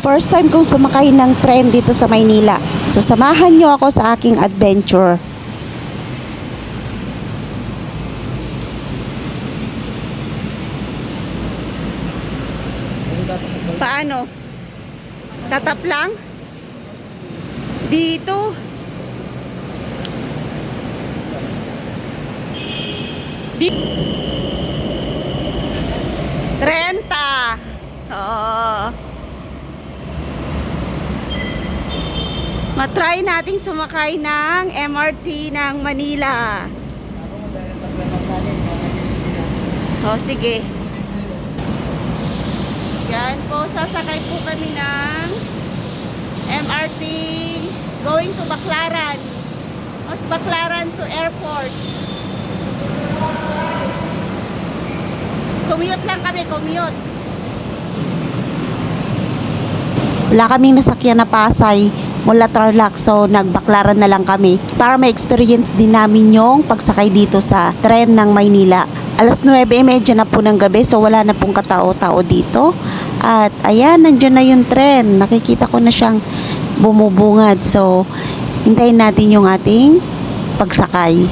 First time kong sumakay ng tren dito sa Maynila. So samahan nyo ako sa aking adventure. Paano? Tatap lang? Dito? Dito? 30. Oo. Matry nating sumakay ng MRT ng Manila. O, sige. Yan po, sasakay po kami ng MRT going to Baclaran. O, Baclaran to airport. Commute lang kami, commute. Wala kaming nasakyan na Pasay mula Tarlac, so nagbaclaran na lang kami para ma-experience din namin yung pagsakay dito sa tren ng Maynila. Alas 9:30 na po ng gabi, so wala na pong katao-tao dito. At ayan, nandiyan na yung tren. Nakikita ko na siyang bumubungad, so hintayin natin yung ating pagsakay.